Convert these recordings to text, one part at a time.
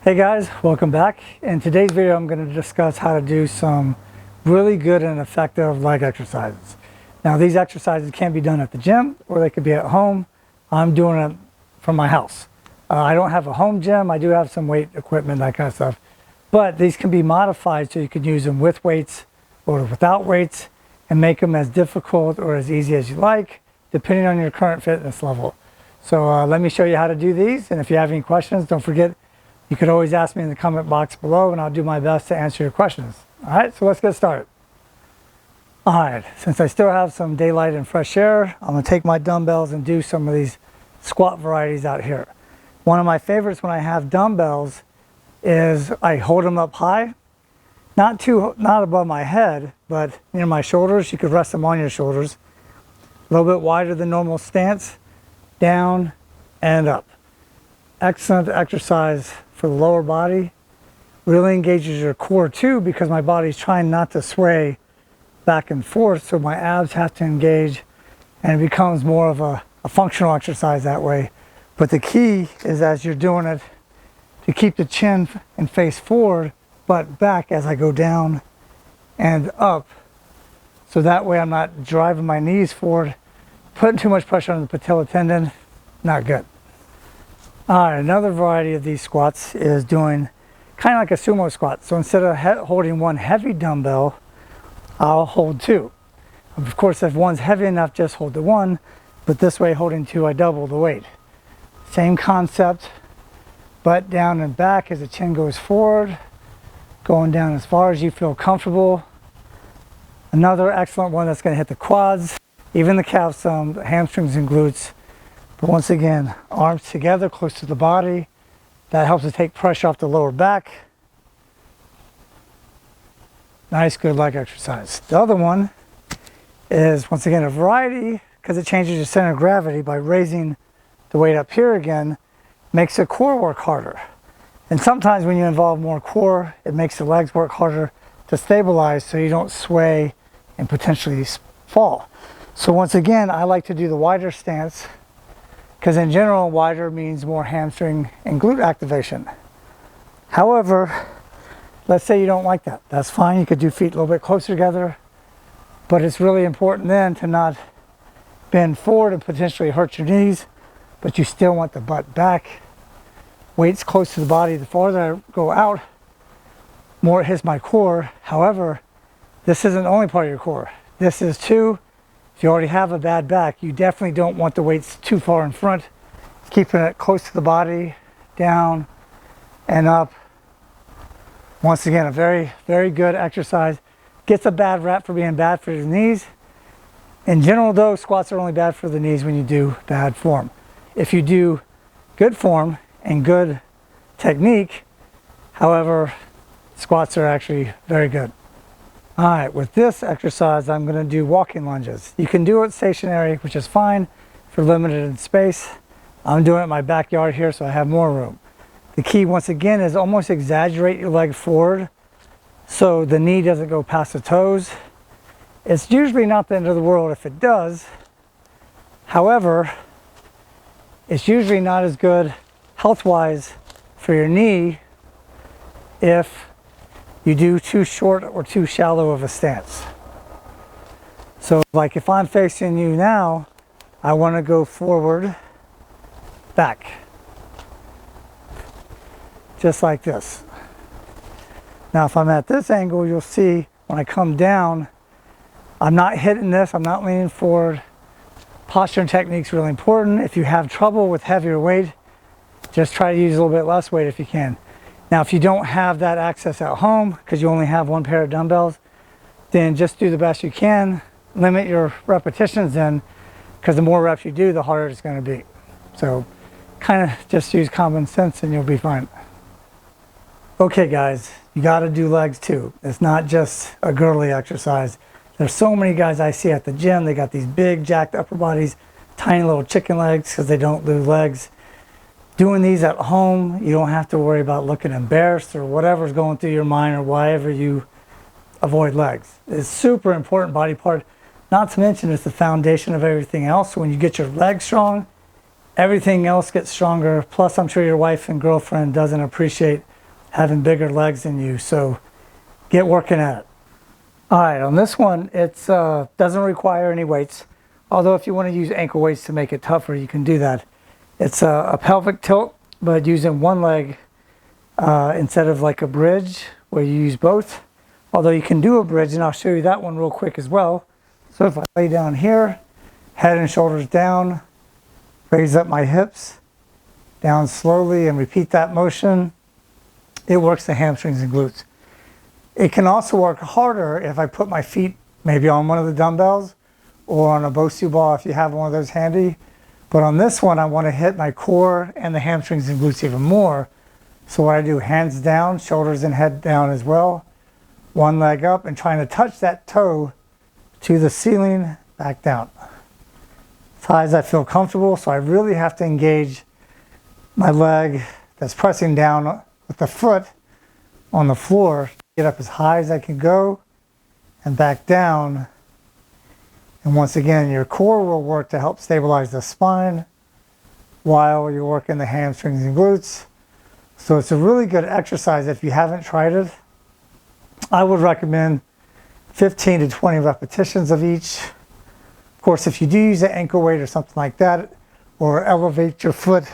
Hey guys, welcome back. In today's video, I'm going to discuss how to do some really good and effective leg exercises. Now, these exercises can be done at the gym or they could be at home. I'm doing it from my house. I don't have a home gym. I do have some weight equipment, that kind of stuff. But these can be modified so you can use them with weights or without weights and make them as difficult or as easy as you like, depending on your current fitness level. So let me show you how to do these. And if you have any questions, don't forget, you could always ask me in the comment box below and I'll do my best to answer your questions. All right, so let's get started. All right, since I still have some daylight and fresh air, I'm gonna take my dumbbells and do some of these squat varieties out here. One of my favorites when I have dumbbells is I hold them up high, not above my head, but near my shoulders. You could rest them on your shoulders. A little bit wider than normal stance, down and up. Excellent exercise for the lower body. Really engages your core too, because my body's trying not to sway back and forth, so my abs have to engage and it becomes more of a functional exercise that way. But the key is, as you're doing it, to keep the chin and face forward, but back as I go down and up. So that way I'm not driving my knees forward, putting too much pressure on the patella tendon. Not good. All right, another variety of these squats is doing kind of like a sumo squat. So instead of holding one heavy dumbbell, I'll hold two. Of course, if one's heavy enough, just hold the one, but this way, holding two, I double the weight. Same concept, butt down and back as the chin goes forward, going down as far as you feel comfortable. Another excellent one that's going to hit the quads, even the calves, some hamstrings and glutes. But once again, arms together close to the body. That helps to take pressure off the lower back. Nice, good leg exercise. The other one is, once again, a variety, because it changes your center of gravity by raising the weight up here again, makes the core work harder. And sometimes when you involve more core, it makes the legs work harder to stabilize so you don't sway and potentially fall. So once again, I like to do the wider stance, because in general, wider means more hamstring and glute activation. However, let's say you don't like that. That's fine. You could do feet a little bit closer together, but it's really important then to not bend forward and potentially hurt your knees, but you still want the butt back. Weights close to the body. The farther I go out, more it hits my core. However, this isn't the only part of your core. This is too. If you already have a bad back, you definitely don't want the weights too far in front. Keeping it close to the body, down and up. Once again, a very, very good exercise. Gets a bad rap for being bad for your knees. In general though, squats are only bad for the knees when you do bad form. If you do good form and good technique, however, squats are actually very good. All right, with this exercise, I'm going to do walking lunges. You can do it stationary, which is fine for limited in space. I'm doing it in my backyard here, so I have more room. The key, once again, is almost exaggerate your leg forward so the knee doesn't go past the toes. It's usually not the end of the world if it does. However, it's usually not as good health-wise for your knee if you do too short or too shallow of a stance. So like if I'm facing you now, I want to go forward, back. Just like this. Now if I'm at this angle, you'll see when I come down, I'm not hitting this, I'm not leaning forward. Posture and technique is really important. If you have trouble with heavier weight, just try to use a little bit less weight if you can. Now, if you don't have that access at home because you only have one pair of dumbbells, then just do the best you can. Limit your repetitions in, because the more reps you do, the harder it's going to be. So kind of just use common sense and you'll be fine. Okay guys, you got to do legs too. It's not just a girly exercise. There's so many guys I see at the gym, they got these big jacked upper bodies, tiny little chicken legs because they don't do legs. Doing these at home, you don't have to worry about looking embarrassed or whatever's going through your mind or whatever you avoid legs. It's a super important body part. Not to mention it's the foundation of everything else. So when you get your legs strong, everything else gets stronger. Plus, I'm sure your wife and girlfriend doesn't appreciate having bigger legs than you. So get working at it. All right, on this one, it doesn't require any weights. Although if you want to use ankle weights to make it tougher, you can do that. It's a pelvic tilt, but using one leg instead of like a bridge where you use both. Although you can do a bridge, and I'll show you that one real quick as well. So if I lay down here, head and shoulders down, raise up my hips, down slowly, and repeat that motion, it works the hamstrings and glutes. It can also work harder if I put my feet maybe on one of the dumbbells or on a Bosu ball if you have one of those handy. But on this one, I want to hit my core and the hamstrings and glutes even more. So what I do, hands down, shoulders and head down as well. One leg up and trying to touch that toe to the ceiling, back down. As high as I feel comfortable, so I really have to engage my leg that's pressing down with the foot on the floor. Get up as high as I can go and back down. And once again, your core will work to help stabilize the spine while you're working the hamstrings and glutes. So it's a really good exercise. If you haven't tried it, I would recommend 15 to 20 repetitions of each. Of course, if you do use an ankle weight or something like that, or elevate your foot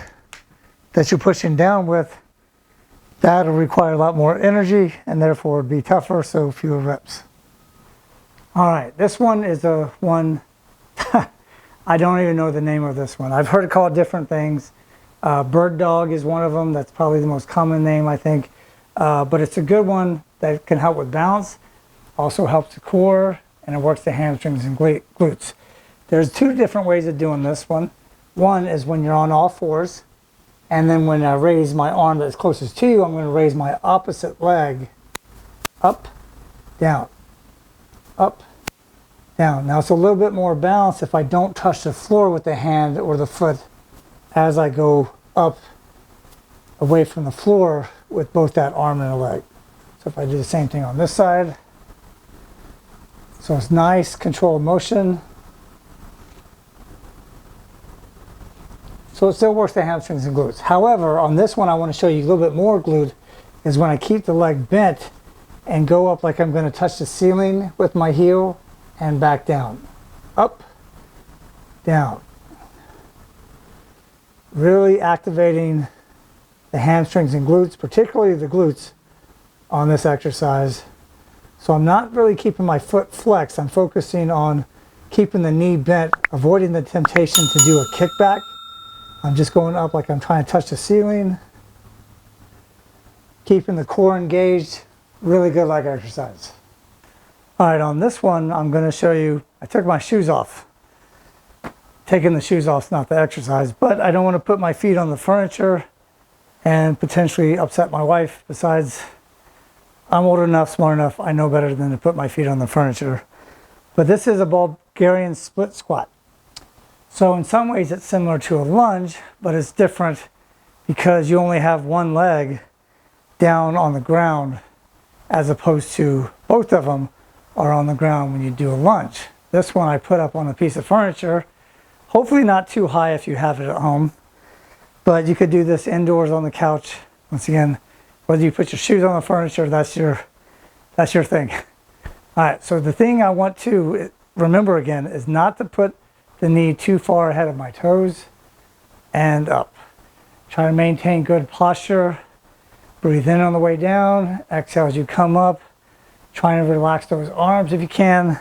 that you're pushing down with, that'll require a lot more energy and therefore it'd be tougher, so fewer reps. All right, this one is a one, I don't even know the name of this one. I've heard it called different things. Bird dog is one of them. That's probably the most common name, I think. But it's a good one that can help with balance, also helps the core, and it works the hamstrings and glutes. There's two different ways of doing this one. One is when you're on all fours, and then when I raise my arm that's closest to you, I'm going to raise my opposite leg up, down, up, down. Now it's a little bit more balanced if I don't touch the floor with the hand or the foot as I go up away from the floor with both that arm and the leg. So if I do the same thing on this side, so it's nice controlled motion. So it still works the hamstrings and glutes. However, on this one I want to show you a little bit more glute is when I keep the leg bent and go up like I'm going to touch the ceiling with my heel and back down. Up, down. Really activating the hamstrings and glutes, particularly the glutes on this exercise. So I'm not really keeping my foot flexed. I'm focusing on keeping the knee bent, avoiding the temptation to do a kickback. I'm just going up like I'm trying to touch the ceiling. Keeping the core engaged. Really good leg exercise. All right, on this one, I'm going to show you, I took my shoes off. Taking the shoes off is not the exercise, but I don't want to put my feet on the furniture and potentially upset my wife. Besides, I'm old enough, smart enough, I know better than to put my feet on the furniture. But this is a Bulgarian split squat. So in some ways it's similar to a lunge, but it's different because you only have one leg down on the ground as opposed to both of them are on the ground when you do a lunge. This one I put up on a piece of furniture, hopefully not too high if you have it at home, but you could do this indoors on the couch. Once again, whether you put your shoes on the furniture, that's your thing. All right, so the thing I want to remember again is not to put the knee too far ahead of my toes and up. Try to maintain good posture. Breathe in on the way down, exhale as you come up. Trying to relax those arms if you can,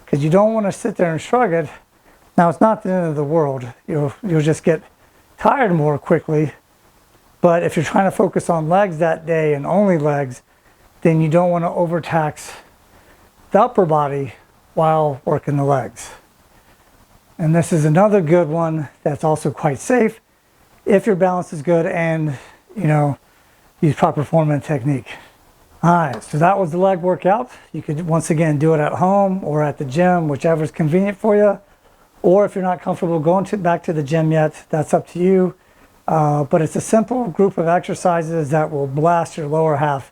because you don't want to sit there and shrug it. Now it's not the end of the world. You'll just get tired more quickly. But if you're trying to focus on legs that day and only legs, then you don't want to overtax the upper body while working the legs. And this is another good one that's also quite safe if your balance is good and use proper form and technique. All right, so that was the leg workout. You could once again do it at home or at the gym, whichever is convenient for you. Or if you're not comfortable going back to the gym yet, that's up to you. But it's a simple group of exercises that will blast your lower half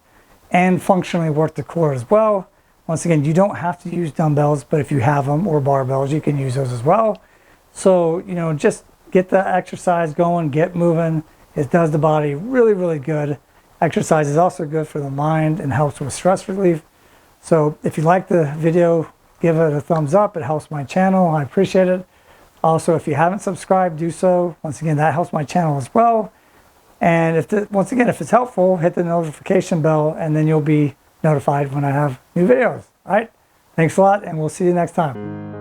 and functionally work the core as well. Once again, you don't have to use dumbbells, but if you have them or barbells, you can use those as well. So, just get the exercise going, get moving. It does the body really, really good. Exercise is also good for the mind and helps with stress relief. So if you like the video, give it a thumbs up. It helps my channel. I appreciate it. Also, if you haven't subscribed, do so. Once again, that helps my channel as well. And once again, if it's helpful, hit the notification bell and then you'll be notified when I have new videos. All right? Thanks a lot, and we'll see you next time.